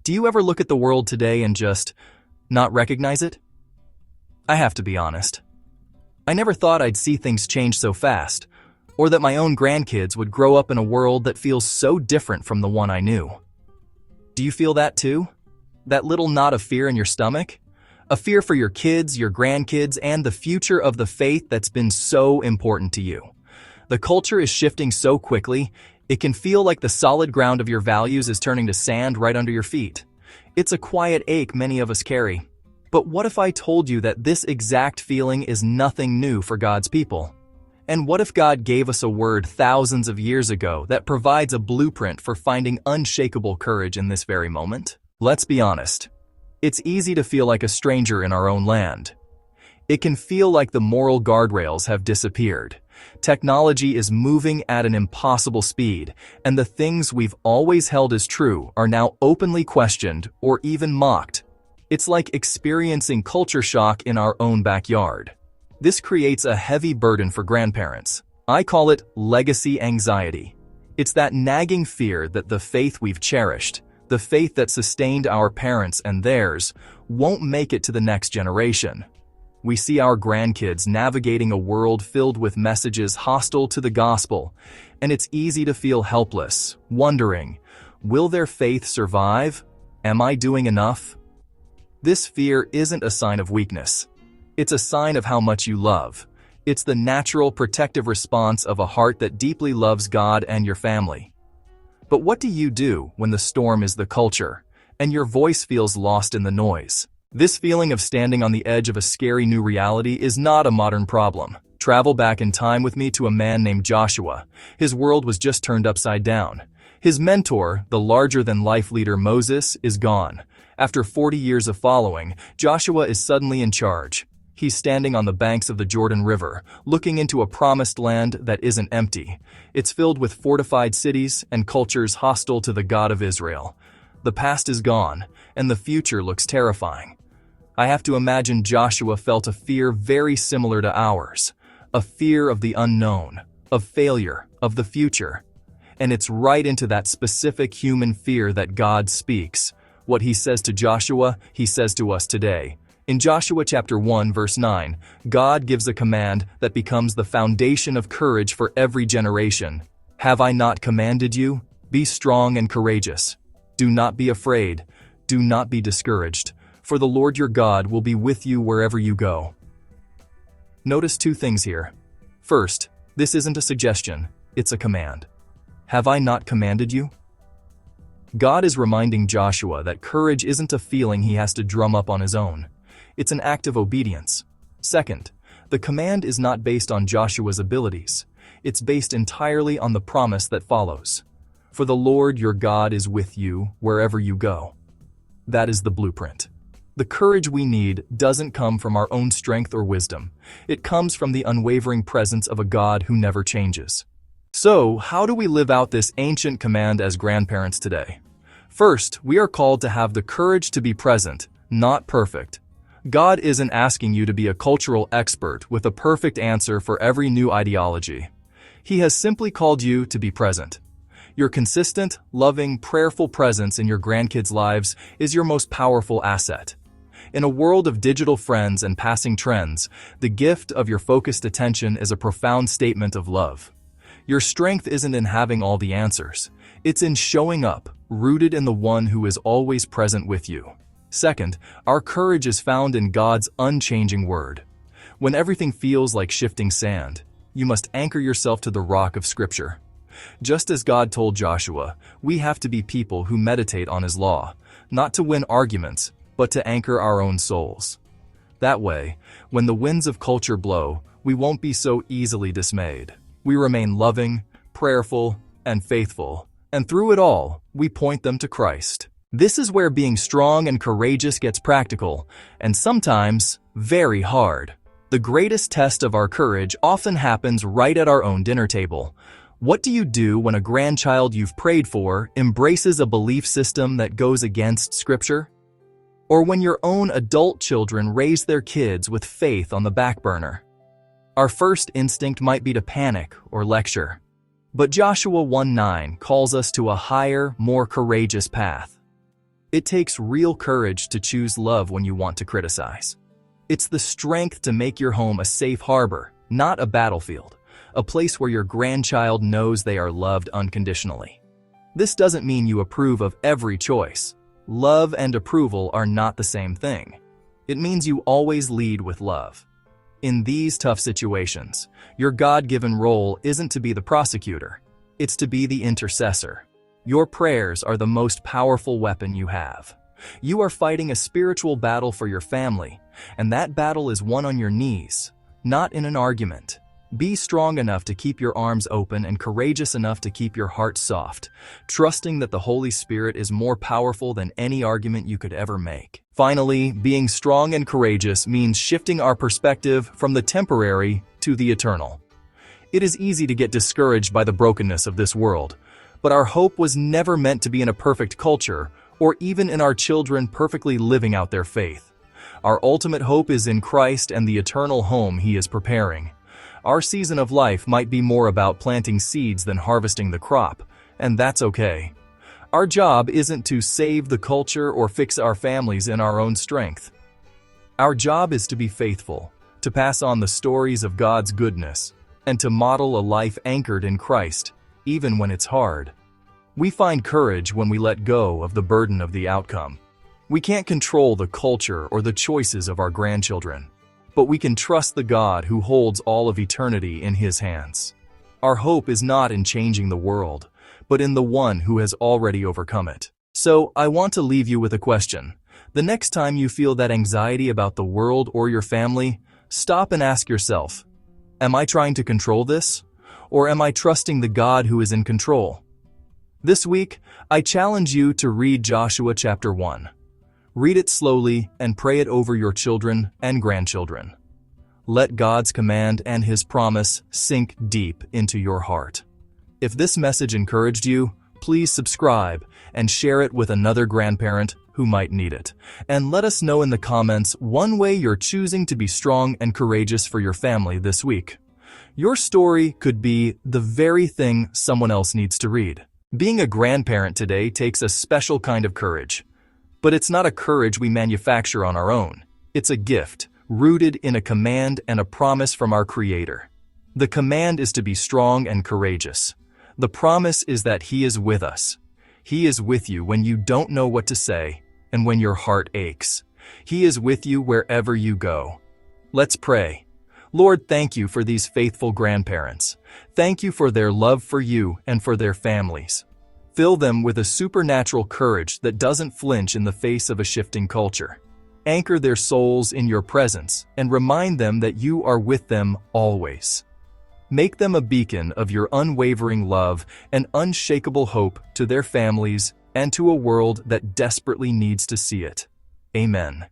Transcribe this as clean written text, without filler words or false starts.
Do you ever look at the world today and just not recognize it? I have to be honest. I never thought I'd see things change so fast, or that my own grandkids would grow up in a world that feels so different from the one I knew. Do you feel that too? That little knot of fear in your stomach? A fear for your kids, your grandkids, and the future of the faith that's been so important to you. The culture is shifting so quickly, it can feel like the solid ground of your values is turning to sand right under your feet. It's a quiet ache many of us carry. But what if I told you that this exact feeling is nothing new for God's people? And what if God gave us a word thousands of years ago that provides a blueprint for finding unshakable courage in this very moment? Let's be honest. It's easy to feel like a stranger in our own land. It can feel like the moral guardrails have disappeared. Technology is moving at an impossible speed, and the things we've always held as true are now openly questioned or even mocked. It's like experiencing culture shock in our own backyard. This creates a heavy burden for grandparents. I call it legacy anxiety. It's that nagging fear that the faith we've cherished, the faith that sustained our parents and theirs, won't make it to the next generation. We see our grandkids navigating a world filled with messages hostile to the gospel, and it's easy to feel helpless, wondering, will their faith survive? Am I doing enough? This fear isn't a sign of weakness. It's a sign of how much you love. It's the natural protective response of a heart that deeply loves God and your family. But what do you do when the storm is the culture, and your voice feels lost in the noise? This feeling of standing on the edge of a scary new reality is not a modern problem. Travel back in time with me to a man named Joshua. His world was just turned upside down. His mentor, the larger-than-life leader Moses, is gone. After 40 years of following, Joshua is suddenly in charge. He's standing on the banks of the Jordan River, looking into a promised land that isn't empty. It's filled with fortified cities and cultures hostile to the God of Israel. The past is gone, and the future looks terrifying. I have to imagine Joshua felt a fear very similar to ours, a fear of the unknown, of failure, of the future. And it's right into that specific human fear that God speaks. What he says to Joshua, he says to us today. In Joshua chapter 1, verse 9, God gives a command that becomes the foundation of courage for every generation. Have I not commanded you? Be strong and courageous. Do not be afraid. Do not be discouraged. For the Lord your God will be with you wherever you go. Notice two things here. First, this isn't a suggestion, it's a command. Have I not commanded you? God is reminding Joshua that courage isn't a feeling he has to drum up on his own. It's an act of obedience. Second, the command is not based on Joshua's abilities. It's based entirely on the promise that follows. For the Lord your God is with you wherever you go. That is the blueprint. The courage we need doesn't come from our own strength or wisdom. It comes from the unwavering presence of a God who never changes. So, how do we live out this ancient command as grandparents today? First, we are called to have the courage to be present, not perfect. God isn't asking you to be a cultural expert with a perfect answer for every new ideology. He has simply called you to be present. Your consistent, loving, prayerful presence in your grandkids' lives is your most powerful asset. In a world of digital friends and passing trends, the gift of your focused attention is a profound statement of love. Your strength isn't in having all the answers. It's in showing up, rooted in the one who is always present with you. Second, our courage is found in God's unchanging word. When everything feels like shifting sand, you must anchor yourself to the rock of Scripture. Just as God told Joshua, we have to be people who meditate on His law, not to win arguments, but to anchor our own souls. That way, when the winds of culture blow, we won't be so easily dismayed. We remain loving, prayerful, and faithful, and through it all, we point them to Christ. This is where being strong and courageous gets practical, and sometimes very hard. The greatest test of our courage often happens right at our own dinner table. What do you do when a grandchild you've prayed for embraces a belief system that goes against Scripture? Or when your own adult children raise their kids with faith on the back burner? Our first instinct might be to panic or lecture. But Joshua 1:9 calls us to a higher, more courageous path. It takes real courage to choose love when you want to criticize. It's the strength to make your home a safe harbor, not a battlefield, a place where your grandchild knows they are loved unconditionally. This doesn't mean you approve of every choice. Love and approval are not the same thing. It means you always lead with love. In these tough situations, your God-given role isn't to be the prosecutor, it's to be the intercessor. Your prayers are the most powerful weapon you have. You are fighting a spiritual battle for your family, and that battle is won on your knees, not in an argument. Be strong enough to keep your arms open and courageous enough to keep your heart soft, trusting that the Holy Spirit is more powerful than any argument you could ever make. Finally, being strong and courageous means shifting our perspective from the temporary to the eternal. It is easy to get discouraged by the brokenness of this world, but our hope was never meant to be in a perfect culture or even in our children perfectly living out their faith. Our ultimate hope is in Christ and the eternal home He is preparing. Our season of life might be more about planting seeds than harvesting the crop, and that's okay. Our job isn't to save the culture or fix our families in our own strength. Our job is to be faithful, to pass on the stories of God's goodness, and to model a life anchored in Christ, even when it's hard. We find courage when we let go of the burden of the outcome. We can't control the culture or the choices of our grandchildren, but we can trust the God who holds all of eternity in His hands. Our hope is not in changing the world, but in the one who has already overcome it. So, I want to leave you with a question. The next time you feel that anxiety about the world or your family, stop and ask yourself, am I trying to control this? Or am I trusting the God who is in control? This week, I challenge you to read Joshua chapter 1. Read it slowly and pray it over your children and grandchildren. Let God's command and His promise sink deep into your heart. If this message encouraged you, please subscribe and share it with another grandparent who might need it. And let us know in the comments one way you're choosing to be strong and courageous for your family this week. Your story could be the very thing someone else needs to read. Being a grandparent today takes a special kind of courage. But it's not a courage we manufacture on our own. It's a gift, rooted in a command and a promise from our Creator. The command is to be strong and courageous. The promise is that He is with us. He is with you when you don't know what to say and when your heart aches. He is with you wherever you go. Let's pray. Lord, thank you for these faithful grandparents. Thank you for their love for you and for their families. Fill them with a supernatural courage that doesn't flinch in the face of a shifting culture. Anchor their souls in your presence and remind them that you are with them always. Make them a beacon of your unwavering love and unshakable hope to their families and to a world that desperately needs to see it. Amen.